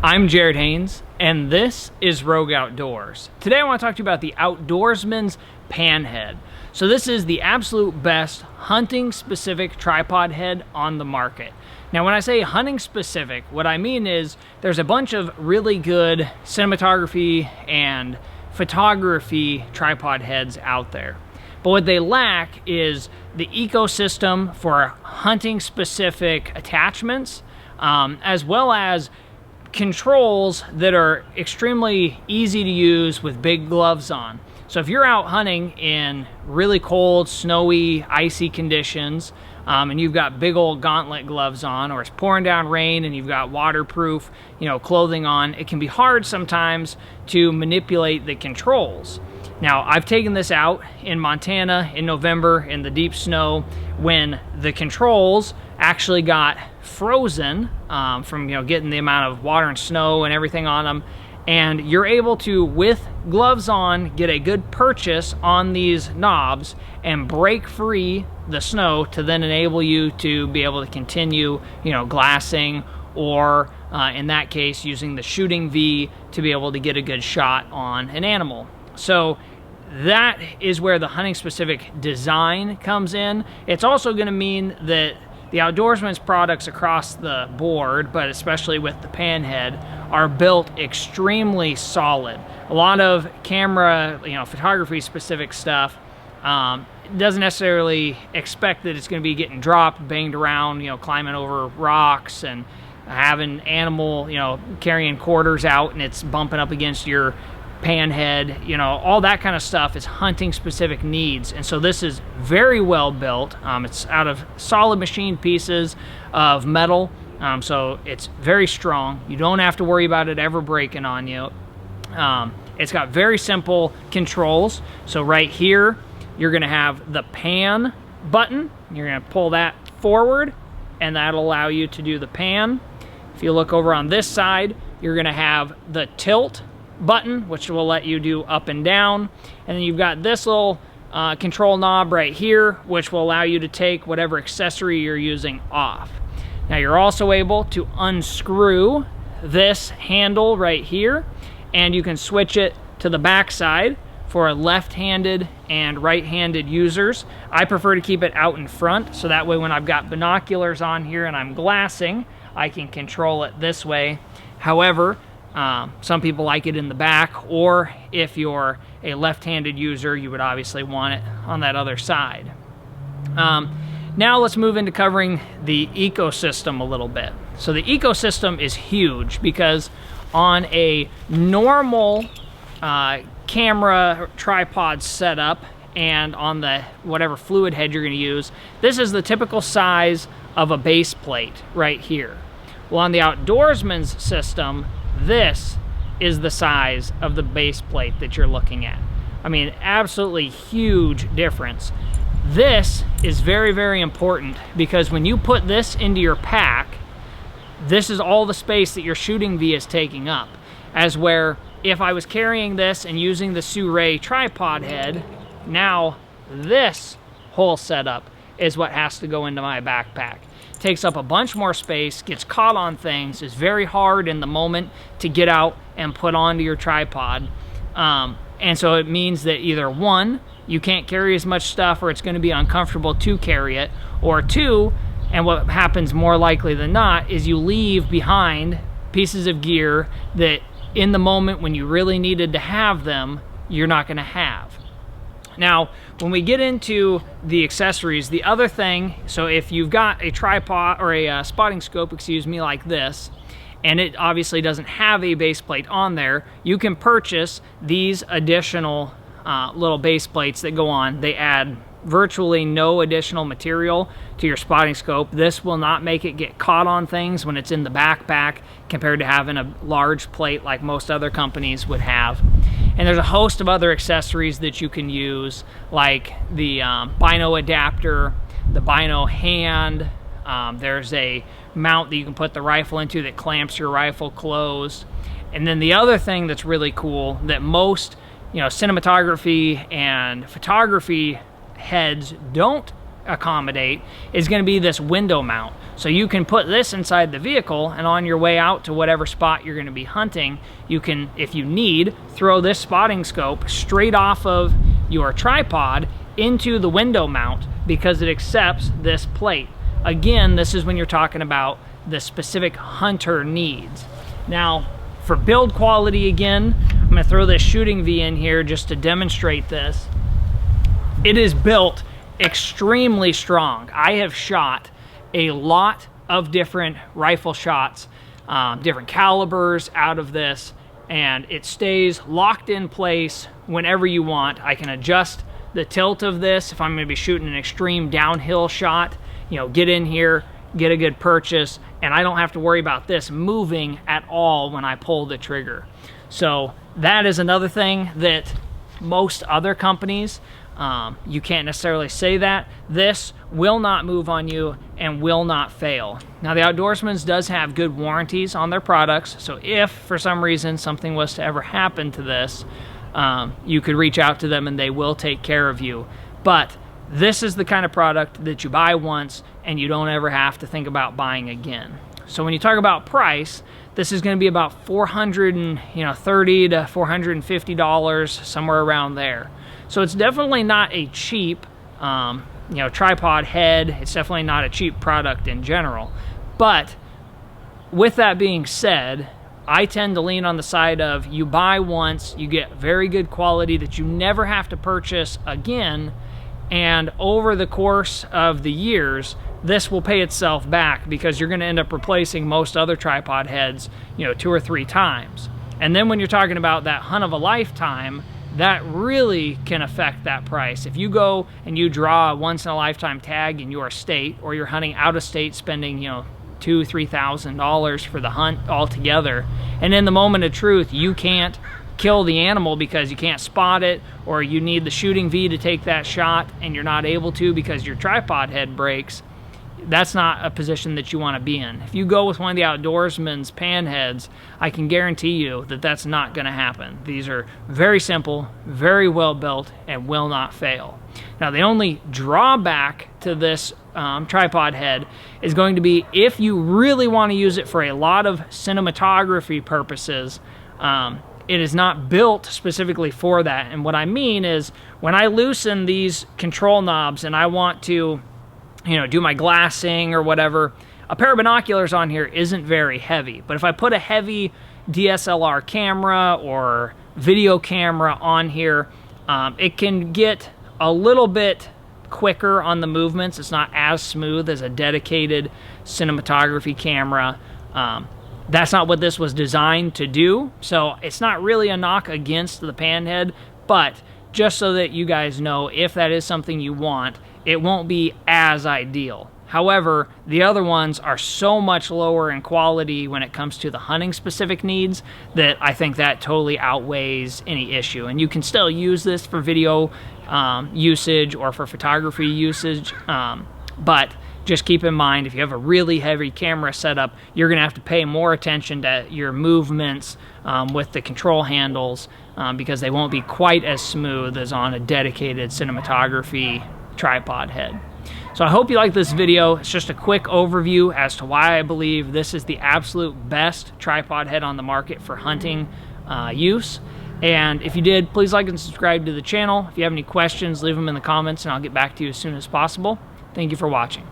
I'm Jared Haynes, and this is Rogue Outdoors. Today I want to talk to you about the Outdoorsman's pan head. So this is the absolute best hunting specific tripod head on the market. Now when I say hunting specific, what I mean is there's a bunch of really good cinematography and photography tripod heads out there. But what they lack is the ecosystem for hunting specific attachments, as well as controls that are extremely easy to use with big gloves on. So if you're out hunting in really cold, snowy, icy conditions, and you've got big old gauntlet gloves on, or it's pouring down rain and you've got waterproof, clothing on, it can be hard sometimes to manipulate the controls. Now, I've taken this out in Montana in November in the deep snow when the controls actually got frozen from getting the amount of water and snow and everything on them, and you're able to, with gloves on, get a good purchase on these knobs and break free the snow to then enable you to be able to continue glassing, or in that case using the shooting V to be able to get a good shot on an animal. So that is where the hunting specific design comes in. It's also going to mean that the Outdoorsman's products across the board, but especially with the pan head, are built extremely solid. A lot of camera, photography specific stuff doesn't necessarily expect that it's going to be getting dropped, banged around, climbing over rocks and having animal, carrying quarters out and it's bumping up against your pan head, all that kind of stuff is hunting specific needs. And so this is very well built. It's out of solid machined pieces of metal, so it's very strong. You don't have to worry about it ever breaking on you. It's got very simple controls. So right here you're going to have the pan button. You're going to pull that forward and that'll allow you to do the pan. If you look over on this side, you're going to have the tilt button, which will let you do up and down, and then you've got this little control knob right here, which will allow you to take whatever accessory you're using off. Now you're also able to unscrew this handle right here, and you can switch it to the back side for left-handed and right-handed users. I prefer to keep it out in front, so that way when I've got binoculars on here and I'm glassing, I can control it this way. However, some people like it in the back, or if you're a left-handed user, you would obviously want it on that other side. Now let's move into covering the ecosystem a little bit. So the ecosystem is huge because on a normal camera tripod setup and on the whatever fluid head you're going to use, this is the typical size of a base plate right here. Well, on the Outdoorsman's system, this is the size of the base plate that you're looking at. I mean, absolutely huge difference. This is very, very important because when you put this into your pack, this is all the space that your shooting V is taking up. As where if I was carrying this and using the Sue tripod head, now this whole setup is what has to go into my backpack. Takes up a bunch more space, gets caught on things, is very hard in the moment to get out and put onto your tripod. And so it means that either one, you can't carry as much stuff or it's going to be uncomfortable to carry it, or two, and what happens more likely than not, is you leave behind pieces of gear that in the moment when you really needed to have them, you're not going to have. Now, when we get into the accessories, the other thing, so if you've got a tripod or a spotting scope, like this, and it obviously doesn't have a base plate on there, you can purchase these additional little base plates that go on. They add virtually no additional material to your spotting scope. This will not make it get caught on things when it's in the backpack compared to having a large plate like most other companies would have. And there's a host of other accessories that you can use, like the bino adapter, the bino hand. There's a mount that you can put the rifle into that clamps your rifle closed. And then the other thing that's really cool that most cinematography and photography heads don't accommodate is going to be this window mount. So you can put this inside the vehicle, and on your way out to whatever spot you're going to be hunting, you can, if you need, throw this spotting scope straight off of your tripod into the window mount because it accepts this plate. Again, this is when you're talking about the specific hunter needs. Now, for build quality, again, I'm going to throw this shooting V in here just to demonstrate this. It is built extremely strong. I have shot a lot of different rifle shots, different calibers out of this, and it stays locked in place whenever you want. I can adjust the tilt of this if I'm going to be shooting an extreme downhill shot, you know, get in here, get a good purchase, and I don't have to worry about this moving at all when I pull the trigger. So that is another thing that most other companies, you can't necessarily say that. This will not move on you and will not fail. Now, the Outdoorsmans does have good warranties on their products, so if for some reason something was to ever happen to this, you could reach out to them and they will take care of you. But this is the kind of product that you buy once and you don't ever have to think about buying again. So when you talk about price, this is going to be about $430 to $450, somewhere around there. So it's definitely not a cheap tripod head. It's definitely not a cheap product in general. But with that being said, I tend to lean on the side of you buy once, you get very good quality that you never have to purchase again, and over the course of the years, this will pay itself back because you're going to end up replacing most other tripod heads, 2 or 3 times. And then when you're talking about that hunt of a lifetime, that really can affect that price. If you go and you draw a once-in-a-lifetime tag in your state, or you're hunting out of state spending, $2,000-$3,000 for the hunt altogether, and in the moment of truth, you can't kill the animal because you can't spot it, or you need the shooting V to take that shot and you're not able to because your tripod head breaks, that's not a position that you want to be in. If you go with one of the Outdoorsman's pan heads, I can guarantee you that that's not going to happen. These are very simple, very well built, and will not fail. Now, the only drawback to this tripod head is going to be if you really want to use it for a lot of cinematography purposes. It is not built specifically for that. And what I mean is, when I loosen these control knobs and I want to do my glassing or whatever, a pair of binoculars on here isn't very heavy. But if I put a heavy DSLR camera or video camera on here, it can get a little bit quicker on the movements. It's not as smooth as a dedicated cinematography camera. That's not what this was designed to do, so it's not really a knock against the panhead, but just so that you guys know, if that is something you want, it won't be as ideal. However, the other ones are so much lower in quality when it comes to the hunting specific needs that I think that totally outweighs any issue. And you can still use this for video usage or for photography usage, but just keep in mind, if you have a really heavy camera setup, you're going to have to pay more attention to your movements with the control handles because they won't be quite as smooth as on a dedicated cinematography tripod head. So I hope you like this video. It's just a quick overview as to why I believe this is the absolute best tripod head on the market for hunting use. And if you did, please like and subscribe to the channel. If you have any questions, leave them in the comments and I'll get back to you as soon as possible. Thank you for watching.